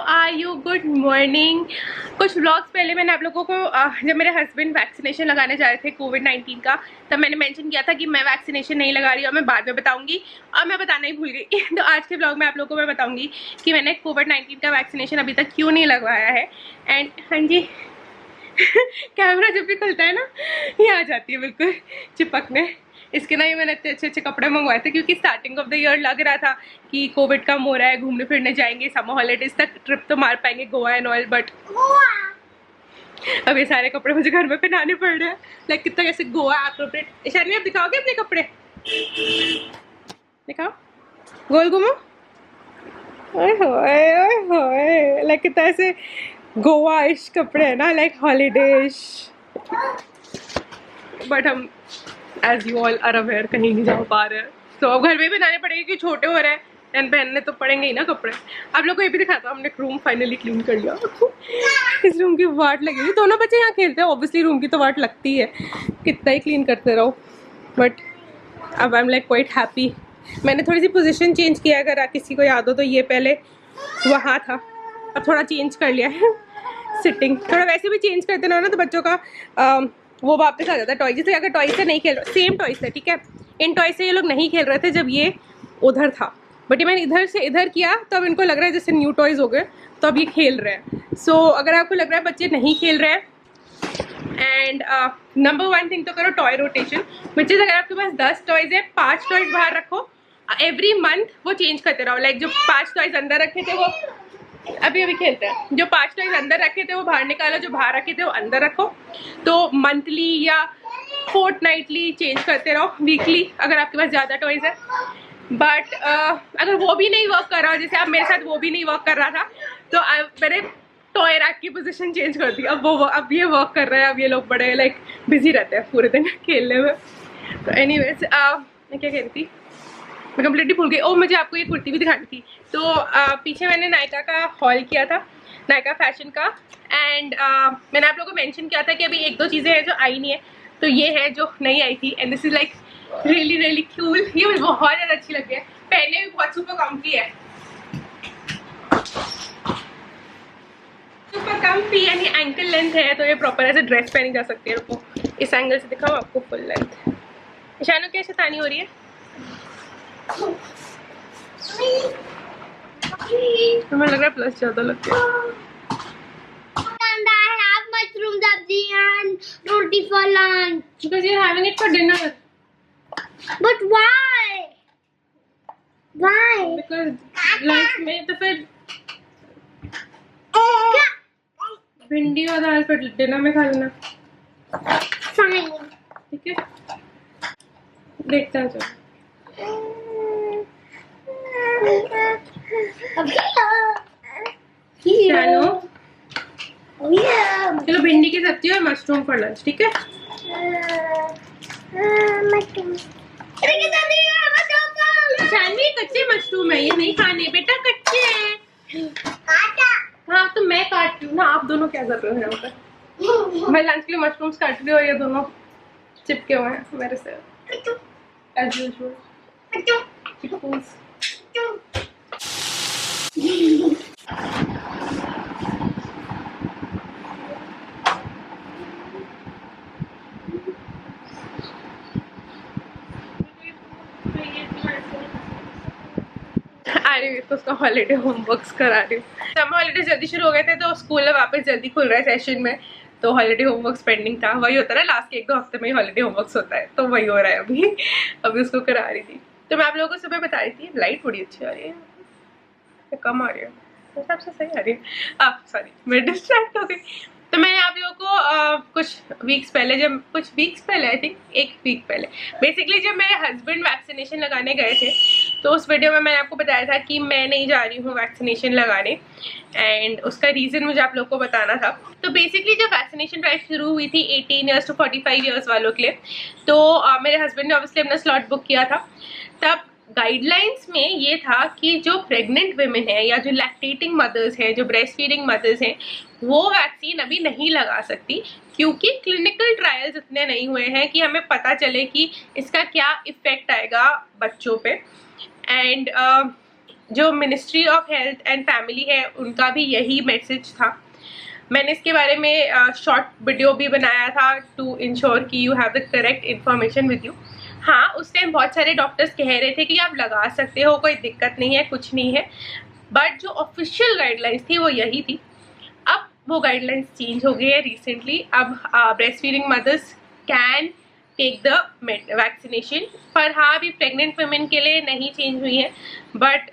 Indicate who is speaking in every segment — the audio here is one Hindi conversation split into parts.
Speaker 1: Are you, good morning. कुछ व्लॉग्स पहले मैंने आप लोगों को जब मेरे हस्बैंड वैक्सीनेशन लगाने जा रहे थे कोविड-19 का, तब मैंने मेंशन किया था कि मैं वैक्सीनेशन नहीं लगा रही हूँ, मैं बाद में बताऊंगी, और मैं बताना ही भूल गई। तो आज के व्लॉग में आप लोगों को मैं बताऊंगी कि मैंने कोविड-19 का वैक्सीनेशन अभी तक क्यों नहीं लगवाया है। एंड हाँ जी कैमरा जब भी खुलता है ना, ये आ जाती है बिल्कुल चिपकने। इसके ना ये मैंने इतने अच्छे अच्छे कपड़े मंगवाए थे क्योंकि स्टार्टिंग ऑफ द ईयर लग रहा था कि कोविड कम हो रहा है, घूमने फिरने जाएंगे, समर हॉलीडेज तक ट्रिप तो मार पाएंगे गोवा एंड ऑल, बट अब ये सारे कपड़े मुझे घर में पहनाने पड़ रहे हैं। लाइक कितना कैसे गोवा एप्रोप्रिएट। शायद आप दिखाओगे अपने कपड़े, दिखाओ, गोल घूमो। लाइक कितना ऐसे गोवा-इश कपड़े है ना, लाइक हॉलीडेज। बट हम as you all are aware कहीं नहीं जा पा रहे हैं, तो अब घर में भी बनाने पड़ेंगे क्योंकि छोटे हो रहे हैं एंड पहनने तो पड़ेंगे ही ना कपड़े। आप लोग को ये भी दिखाता हूँ, हमने रूम फाइनली क्लीन कर लिया। इस रूम की वाट लगी हुई, दोनों बच्चे यहाँ खेलते हैं, ऑब्वियसली रूम की तो वाट लगती है, कितना ही क्लीन करते रहो। बट अब I am like quite happy. मैंने थोड़ी सी पोजीशन चेंज किया, अगर किसी को याद हो तो ये पहले वहाँ था, अब थोड़ा चेंज कर लिया है सिटिंग। थोड़ा वैसे भी चेंज करते रहो ना तो बच्चों का वो वापस आ जाता है टॉय। जैसे अगर टॉय से नहीं खेल रहे, सेम टॉय से, ठीक है, इन टॉय से ये लोग नहीं खेल रहे थे जब ये उधर था, बट ये मैंने इधर से इधर किया तो अब इनको लग रहा है जैसे न्यू टॉयज हो गए, तो अब ये खेल रहे हैं। सो अगर आपको लग रहा है बच्चे नहीं खेल रहे हैं, एंड नंबर वन थिंग तो करो टॉय रोटेशन, विच इज अगर आपके पास 10 टॉयज है, 5 टॉयज बाहर रखो, एवरी मंथ वो चेंज करते रहो। लाइक जो 5 टॉयज अंदर रखे थे वो अभी खेलते हैं, जो 5 टॉयज अंदर रखे थे वो बाहर निकालो, जो बाहर रखे थे वो अंदर रखो। तो मंथली या फोर्टनाइटली चेंज करते रहो, वीकली अगर आपके पास ज़्यादा टॉयज है। बट अगर वो भी नहीं वर्क कर रहा, जैसे अब मेरे साथ वो भी नहीं वर्क कर रहा था, तो मैंने टॉय रैक की पोजीशन चेंज कर दी। अब ये वर्क कर रहा है, अब ये लोग बड़े लाइक बिजी रहते हैं पूरे दिन खेलने में। तो एनीवेज मैं क्या कह रही थी, मैं कम्प्लीटली भूल गई। मुझे आपको ये कुर्ती भी दिखानी थी। तो पीछे मैंने नायका का हॉल किया था, नायका फैशन का, एंड मैंने आप लोगों को मेंशन किया था कि अभी 1-2 चीज़ें हैं जो आई नहीं है, तो ये है जो नहीं आई थी, and this is like really really cool. ये मुझे बहुत ज़्यादा अच्छी लगी है, पहनने में बहुत सुपर कम्फी है, सुपर कम्फी, यानी एंकल लेंथ है, तो ये प्रॉपर ऐसे ड्रेस पहनी जा सकती है। रुको इस एंगल से दिखाओ आपको फुल लेंथ। ईशानु क्या शैतानी हो रही है, हमें लग रहा है प्लस ज्यादा लगता है।
Speaker 2: I have mushroom sabzi and roti for lunch.
Speaker 1: Because you're having it for dinner.
Speaker 2: But why? Why?
Speaker 1: Because lunch में तो फिर भिंडी और दाल पर डिनर में खा लेना,
Speaker 2: Fine.
Speaker 1: ठीक है? देखता है चलो। चलो चलो भिंडी की सब्जी और मशरूम फॉर लंच, ठीक है? जानवी कच्चे मशरूम है, ये नहीं खाने बेटा, कच्चे हैं। हाँ तो मैं काट रही हूँ ना, आप दोनों क्या कर रहे हो यहाँ पर? मैं लंच के लिए मशरूम्स काट रही हूँ, ये दोनों चिपके हुए हैं मेरे से एज यूजुअल। आ रही हूँ, उसका हॉलीडे होमवर्क्स करा रही हूँ। समर हॉलीडे जल्दी शुरू हो गए थे तो स्कूल वापस जल्दी खुल रहा है सेशन में, तो हॉलीडे होमवर्क्स पेंडिंग था। वही होता है ना, लास्ट के 1-2 हफ्ते में ही हॉलीडे होमवर्क्स होता है, तो वही हो रहा है अभी उसको करा रही थी। तो मैं आप लोगों को सुबह बता रही थी लाइट बड़ी अच्छी आ रही है, कम आ रही है, हिसाब से सही आ रही है। सॉरी मैं डिस्ट्रैक्ट हो गई। तो मैंने आप लोगों को कुछ वीक्स पहले, आई थिंक 1 वीक पहले, बेसिकली जब मेरे हस्बैंड वैक्सीनेशन लगाने गए थे, तो उस वीडियो में मैंने आपको बताया था कि मैं नहीं जा रही हूँ वैक्सीनेशन लगाने, एंड उसका रीज़न मुझे आप लोगों को बताना था। तो बेसिकली जब वैक्सीनेशन ड्राइव शुरू हुई थी 18 ईयर्स टू 45 ईयर्स वालों के लिए, तो मेरे हस्बैंड ने ऑब्वियसली अपना स्लॉट बुक किया था। तब गाइडलाइंस में ये था कि जो प्रेग्नेंट वुमेन है या जो लैक्टेटिंग मदर्स हैं, जो ब्रेस्ट फीडिंग मदर्स हैं, वो वैक्सीन अभी नहीं लगा सकती, क्योंकि क्लिनिकल ट्रायल्स इतने नहीं हुए हैं कि हमें पता चले कि इसका क्या इफेक्ट आएगा बच्चों पे। एंड जो ministry of health and family है उनका भी यही मैसेज था। मैंने इसके बारे में शॉर्ट वीडियो भी बनाया था टू इंश्योर कि you have the correct information with you. हाँ, उस टाइम बहुत सारे डॉक्टर्स कह रहे थे कि आप लगा सकते हो, कोई दिक्कत नहीं है, कुछ नहीं है, बट जो ऑफिशियल गाइडलाइंस थी वो यही थी। अब वो गाइडलाइंस चेंज हो गई है रिसेंटली। अब breast feeding mothers can take the vaccination, पर हाँ अभी प्रेग्नेंट वुमेन के लिए नहीं चेंज हुई है। बट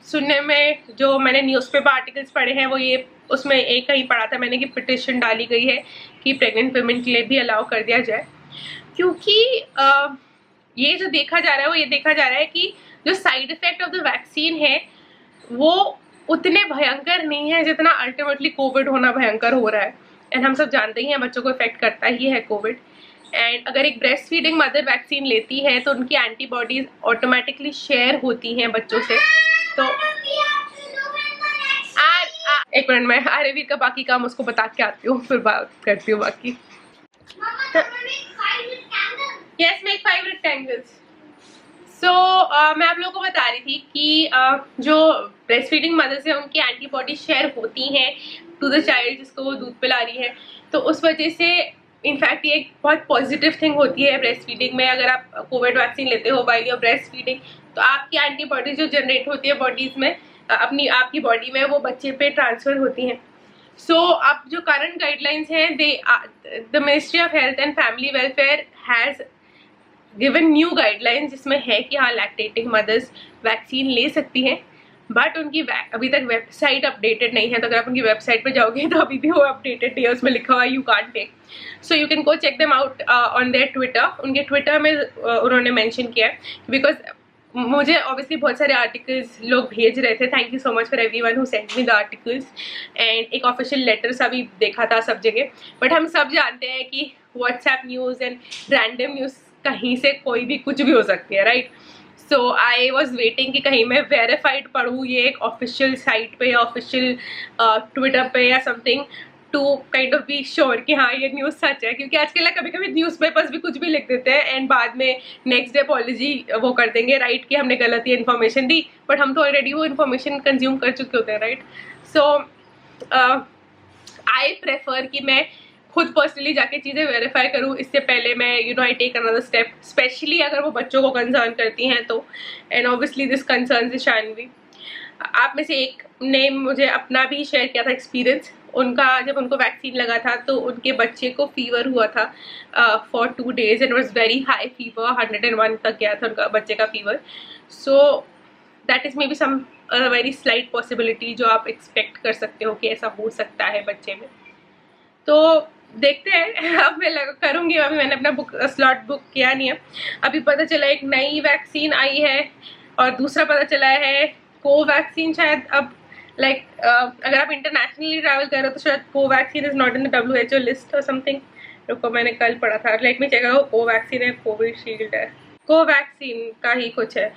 Speaker 1: सुनने में जो मैंने न्यूज़पेपर आर्टिकल्स पढ़े हैं वो ये, उसमें एक कहीं पढ़ा था मैंने कि पिटिशन डाली गई है कि प्रेग्नेंट वुमेन के लिए भी अलाउ कर दिया जाए, क्योंकि ये जो देखा जा रहा है वो ये देखा जा रहा है कि जो side effect of the vaccine है वो उतने भयंकर नहीं है जितना अल्टीमेटली कोविड होना भयंकर हो रहा है। एंड हम सब जानते ही हैं बच्चों को इफेक्ट करता ही है कोविड। एंड अगर एक ब्रेस्ट फीडिंग मदर वैक्सीन लेती है तो उनकी एंटीबॉडीज ऑटोमेटिकली शेयर होती हैं बच्चों से। तो एक मिनट में आर्यवीर का बाकी काम उसको बता के आती हूँ, फिर बात करती हूँ बाकी। Yes, make 5 rectangles. सो मैं आप लोगों को बता रही थी कि जो ब्रेस्ट फीडिंग मदर्स है उनकी एंटीबॉडी शेयर होती हैं टू द चाइल्ड जिसको वो दूध पिला रही है। तो उस वजह से इनफैक्ट ये एक बहुत पॉजिटिव थिंग होती है ब्रेस्ट फीडिंग में। अगर आप कोविड वैक्सीन लेते हो वाइल योर ब्रेस्ट फीडिंग तो आपकी एंटीबॉडी जो जनरेट होती है बॉडीज में, अपनी आपकी बॉडी में, वो बच्चे पे ट्रांसफर होती हैं। सो अब जो करंट गाइडलाइंस हैं the ministry of health and family welfare has given new guidelines जिसमें है कि हाँ लैक्टेटिंग मदर्स वैक्सीन ले सकती हैं, बट उनकी अभी तक वेबसाइट अपडेटेड नहीं है। तो अगर आप उनकी वेबसाइट पे जाओगे तो अभी भी वो अपडेटेड नहीं है, उसमें लिखा हुआ you can't take. So you can go check them out on their Twitter. उनके ट्विटर में उन्होंने मेंशन किया है, बिकॉज मुझे ऑब्वियसली बहुत सारे आर्टिकल्स लोग भेज रहे थे। Thank you so much for everyone who sent me the articles. And एक ऑफिशियल लेटर सा भी देखा था सब जगह, बट हम सब जानते हैं कि WhatsApp news and random news कहीं से कोई भी कुछ भी हो सकती है, right. So I was waiting कि कहीं मैं वेरीफाइड पढ़ूँ ये एक ऑफिशियल साइट पे या ऑफिशियल ट्विटर पे या something to kind of be sure कि हाँ ये न्यूज़ सच है। क्योंकि आजकल कभी कभी न्यूज़पेपर्स भी कुछ भी लिख देते हैं एंड बाद में नेक्स्ट डे अपॉलॉजी वो कर देंगे, राइट, कि हमने गलत ही इन्फॉर्मेशन दी, बट हम तो ऑलरेडी वो इन्फॉर्मेशन कंज्यूम कर चुके होते हैं, राइट। सो आई प्रेफर कि मैं खुद पर्सनली जाके चीज़ें वेरीफाई करूँ इससे पहले मैं I take another step, specially अगर वो बच्चों को कंसर्न करती हैं तो। And obviously this concern is Shanvi. आप में से एक ने मुझे अपना भी शेयर किया था एक्सपीरियंस उनका। जब उनको वैक्सीन लगा था तो उनके बच्चे को फीवर हुआ था for 2 days and was very high fever, 101 तक गया था उनका बच्चे का fever. So that is maybe some very slight possibility जो आप एक्सपेक्ट कर सकते हो कि ऐसा हो सकता है बच्चे में। तो देखते हैं, अब मैं करूँगी। अभी मैंने अपना स्लॉट बुक किया नहीं है। अभी पता चला एक नई वैक्सीन आई है और दूसरा पता चला है कोवैक्सीन शायद। अब अगर आप इंटरनेशनली ट्रैवल कर रहे हो तो शायद Covaxin is not in the WHO list और समथिंग। रुको, मैंने कल पढ़ा था, लेट मी चेक। कोवैक्सीन है, कोविशील्ड है, कोवैक्सीन का ही कुछ है,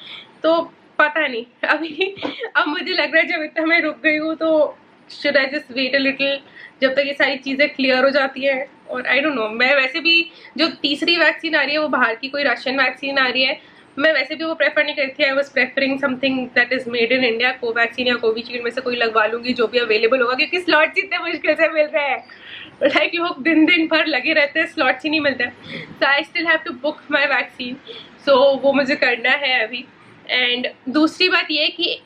Speaker 1: तो पता नहीं अभी। अब मुझे लग रहा है जब इतना मैं रुक गई हूँ तो should I just wait a little जब तक ये सारी चीज़ें क्लियर हो जाती है। और आई डोंट नो, मैं वैसे भी जो तीसरी वैक्सीन आ रही है वो बाहर की कोई रशियन वैक्सीन आ रही है, मैं वैसे भी वो प्रेफर नहीं करती है। I was preferring something that is made in India. Covaxin या कोविशील्ड में से कोई लगवा लूँगी जो भी अवेलेबल होगा, क्योंकि स्लॉट्स इतने मुश्किल से मिल रहे हैं। लाइक लोग दिन भर लगे रहते हैं, स्लॉट्स ही नहीं मिलते। So I still have to book my vaccine, so वो मुझे करना है अभी। एंड दूसरी बात ये कि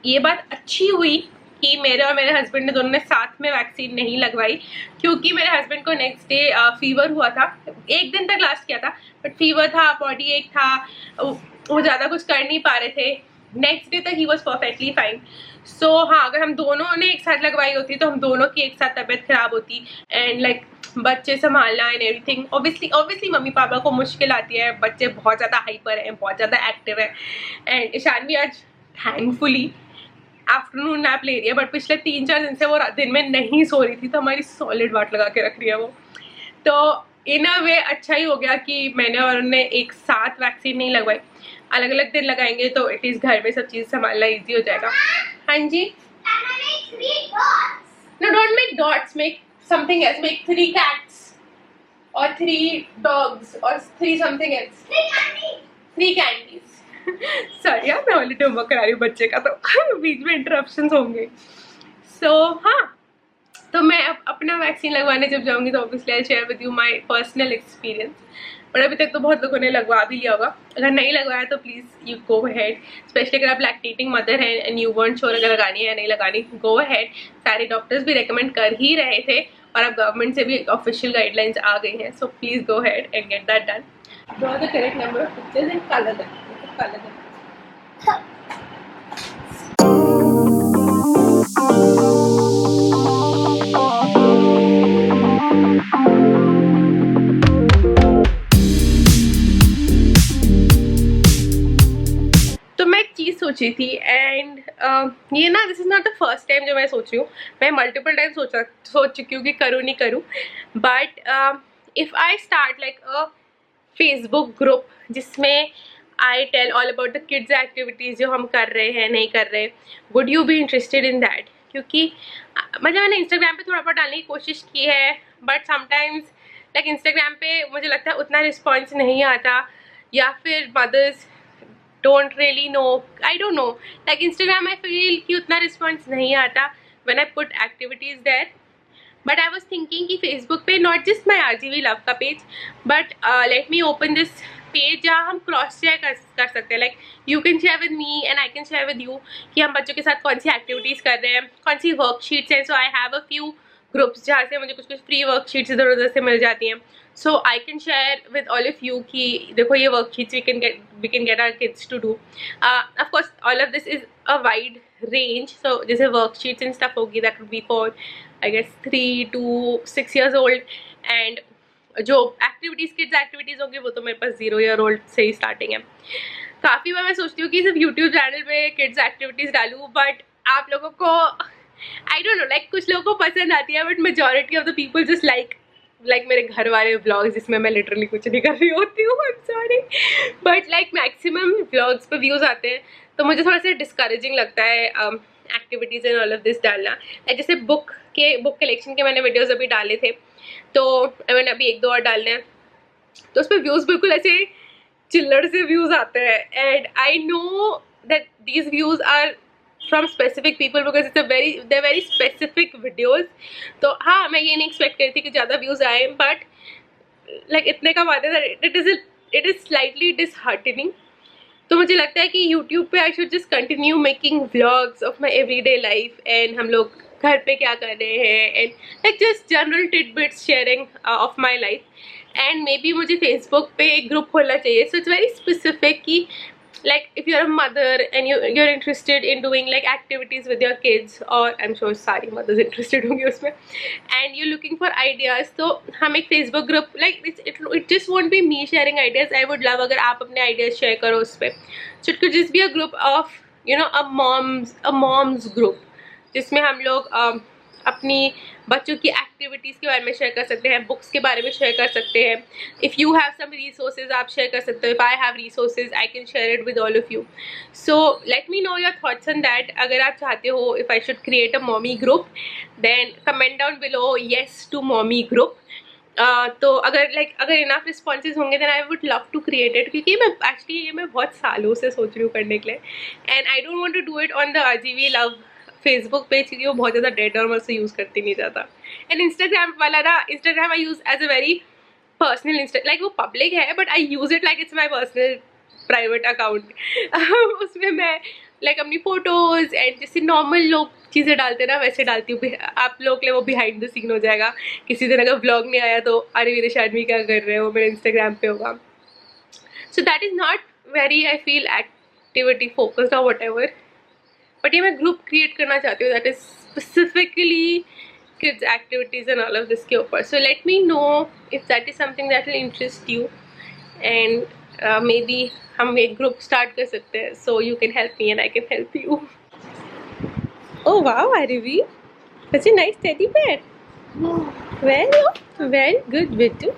Speaker 1: ये बात अच्छी हुई कि मेरे और मेरे हस्बैंड ने दोनों ने साथ में वैक्सीन नहीं लगवाई, क्योंकि मेरे हस्बैंड को नेक्स्ट डे फीवर हुआ था। 1 दिन तक लास्ट किया था, बट फीवर था, बॉडी एक था, वो ज़्यादा कुछ कर नहीं पा रहे थे। नेक्स्ट डे तक ही वॉज परफेक्टली फाइन। सो हाँ, अगर हम दोनों ने एक साथ लगवाई होती तो हम दोनों की एक साथ तबीयत खराब होती एंड लाइक बच्चे संभालना and everything. Obviously mummy papa को मुश्किल आती है, बच्चे बहुत ज़्यादा हाइपर हैं, बहुत ज़्यादा एक्टिव है। एंड ईशानवी आज थैंकफुली आफ्टरनून नैप ले रही है, बट पिछले 3-4 दिन से वो दिन में नहीं सो रही थी, तो हमारी सॉलिड वाट लगा के रख रही है वो। तो इन अ वे अच्छा ही हो गया कि मैंने और उन्होंने एक साथ वैक्सीन नहीं लगवाई, अलग अलग दिन लगाएंगे तो एटलीस्ट घर में सब चीज़ संभालना ईजी हो जाएगा। हाँ जी, no don't make dots, make something else, make 3 cats और 3 dogs और 3 something else, 3 candies सॉरी यार, मैं ऑलरेडी होमवर्क करा रही हूँ बच्चे का, तो बीच में इंटरप्शंस होंगे। सो हाँ, तो मैं अपना वैक्सीन लगवाने जब जाऊंगी तो obviously I share with you my personal experience. But अभी तक तो बहुत लोगों ने लगवा भी लिया होगा। अगर नहीं लगवाया तो please you go ahead, specially अगर आप लैक्टेटिंग मदर हैं एंड यू वांट श्योर अगर लगानी है या नहीं लगानी, गो अहेड। सारे डॉक्टर्स भी रेकमेंड कर ही रहे थे और अब गवर्नमेंट से भी ऑफिशियल गाइडलाइंस आ गई हैं, so please go ahead and get that done. Draw the correct number of pictures and colour them. तो मैं एक चीज़ सोची थी एंड ये ना, this is not the first time जो मैं सोच रही हूँ, मैं मल्टीपल टाइम सोच चुकी हूँ कि करूँ नहीं करूँ। But if I start like a Facebook group जिसमें I tell all about the kids activities जो हम कर रहे हैं नहीं कर रहे, would you be interested in that? क्योंकि मतलब मैंने इंस्टाग्राम पे थोड़ा बहुत डालने की कोशिश की है, बट समटाइम्स लाइक इंस्टाग्राम पे मुझे लगता है उतना रिस्पॉन्स नहीं आता, या फिर mother's don't really know, I don't know, like Instagram I feel कि उतना response नहीं आता when I put activities there. But I was thinking कि Facebook पे not just my RGV love का page, but let me open this page जहाँ हम क्रॉस शेयर कर सकते हैं, like you can share with me and I can share with you कि हम बच्चों के साथ कौन सी एक्टिविटीज़ कर रहे हैं, कौन सी वर्कशीट्स हैं. So I have a few groups जहाँ से मुझे कुछ कुछ फ्री वर्कशीट्स इधर उधर से मिल जाती हैं. So I can share with all of you कि देखो ये worksheets we can get our kids to do. Of course all of this is a wide range. So जैसे वर्कशीट्स एंड स्टफ होगी that would be for I guess 3 to 6 years old, and जो एक्टिविटीज़ किड्स एक्टिविटीज़ होंगी वो तो मेरे पास 0 year old से ही स्टार्टिंग है. काफ़ी बार मैं सोचती हूँ कि सिर्फ यूट्यूब चैनल पे किड्स एक्टिविटीज़ डालूँ, बट आप लोगों को आई डोंट नो, लाइक कुछ लोगों को पसंद आती है, but majority of the people just like मेरे घर वाले व्लॉग्स जिसमें मैं लिटरली कुछ नहीं कर रही होती हूँ. I am sorry, but like maximum vlogs पे व्यूज़ आते हैं, तो मुझे थोड़ा सा डिस्करेजिंग लगता है activities and all of this डालना. जैसे बुक कलेक्शन के मैंने वीडियोज़ अभी डाले थे, तो मैंने अभी 1-2 और डालने हैं, तो उस पर व्यूज़ बिल्कुल ऐसे चिल्लर से व्यूज़ आते हैं. And I know that these views are from specific people because they're very specific videos. तो हाँ, मैं ये नहीं एक्सपेक्ट करी थी कि ज़्यादा व्यूज़ आए, बट लाइक इतने कम आते थे. It is slightly disheartening. तो मुझे लगता है कि यूट्यूब पे I should just continue making vlogs of my everyday life, and हम लोग घर पे क्या कर रहे हैं, and like just general titbits sharing of my life. And may be मुझे फेसबुक पे एक ग्रुप खोलना चाहिए. सो इट्स वेरी स्पेसिफिक कि like if you're a mother and you're interested in doing like activities with your kids, or I'm sure सारी mothers interested होंगी उसमें, and you're looking for ideas, तो हम एक Facebook group like it just won't be me sharing ideas. I would love अगर आप अपने ideas share करो उस पर. So it could just be a group of a moms group जिसमें हम लोग अपनी बच्चों की एक्टिविटीज़ के बारे में शेयर कर सकते हैं, बुक्स के बारे में शेयर कर सकते हैं. If you have some resources आप शेयर कर सकते हो. If I have resources I can share it with all of you. So let me know your thoughts on that. अगर आप चाहते हो if I should create a mommy group, then comment down below yes to mommy group. तो अगर इनफ रिस्पॉन्सेज होंगे then I would love to create it, क्योंकि मैं बहुत सालों से सोच रही हूँ करने के लिए, and I don't want to do it on the RGV love Facebook page, क्योंकि वो बहुत ज़्यादा डेट और मुझसे यूज़ करती नहीं जाता. एंड इंस्टाग्राम वाला ना, Instagram I use as a very personal like वो पब्लिक है, but I use it like it's my personal private account. उसमें मैं लाइक अपनी फ़ोटोज़ एंड जैसे नॉर्मल लोग चीज़ें डालते हैं ना वैसे डालती हूँ. आप लोग के लिए वो बिहाइंड द सीन हो जाएगा. किसी दिन अगर व्लॉग नहीं आया तो अरे मेरे शानवी क्या कर रहे हो, मेरे इंस्टाग्राम पे होगा. So that is not very I feel activity focused और वट एवर, बट ये मैं ग्रुप क्रिएट करना चाहती हूँ that is specifically kids activities and all of this के ऊपर. So let me know if that is something that will interest you, and maybe हम एक ग्रुप स्टार्ट कर सकते हैं. So you can help me and I can help you. Oh wow RV, such a nice teddy bear. Very good बेटू.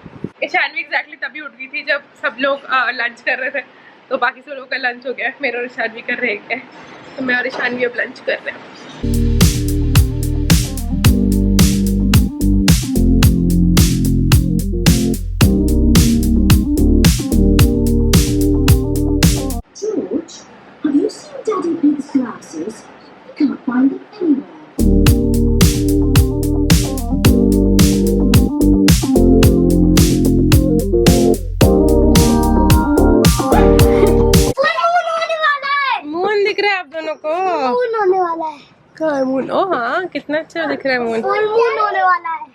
Speaker 1: शानवी एग्जैक्टली तभी उठ गई थी जब सब लोग लंच कर रहे थे, तो बाकी सब लोगों का लंच हो गया, मेरा और शानवी कर रहे हैं, तो मैं और शानवी अब लंच कर रहे हैं. और मून, ओ हाँ कितना अच्छा दिख रहा है मून।
Speaker 2: फुल मून होने वाला है।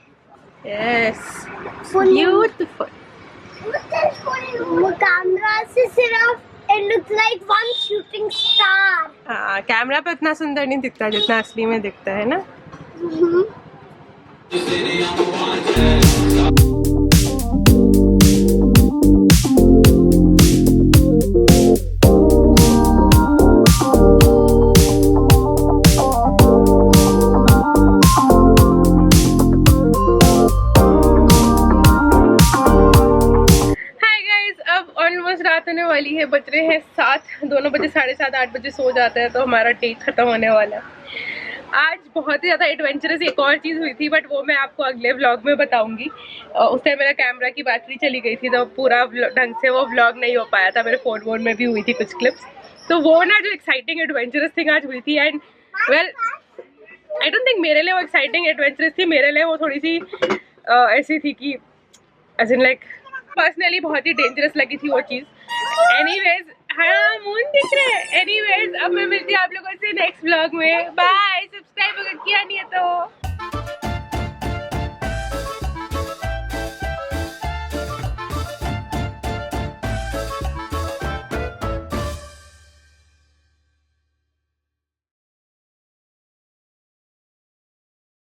Speaker 1: Yes
Speaker 2: Full moon.
Speaker 1: Beautiful.
Speaker 2: Camera से सिर्फ it looks like one shooting star.
Speaker 1: हाँ कैमरा पे उतना सुंदर नहीं दिखता जितना असली में दिखता है ना। रात होने वाली है, बज रहे हैं 7, दोनों बजे 7:30 8 बजे सो जाते हैं तो हमारा डे खत्म होने वाला है। आज बहुत ही ज़्यादा एडवेंचरस एक और चीज़ हुई थी, बट वो मैं आपको अगले व्लॉग में बताऊंगी। उस टाइम मेरा कैमरा की बैटरी चली गई थी तो पूरा ढंग से वो व्लॉग नहीं हो पाया था। मेरे फ़ोन में भी हुई थी कुछ क्लिप्स, तो वो ना जो एक्साइटिंग एडवेंचरस थिंग आज हुई थी, and well I don't think मेरे लिए वो एक्साइटिंग एडवेंचरस थी, मेरे लिए वो थोड़ी सी ऐसी थी कि एज इन लाइक पर्सनली बहुत ही डेंजरस लगी थी वो चीज़। एनीवेज हाँ मून दिख रहा है। एनीवेज अब मैं मिलती हूँ आप लोगों से नेक्स्ट व्लॉग में। बाय। सब्सक्राइब अगर किया नहीं है तो।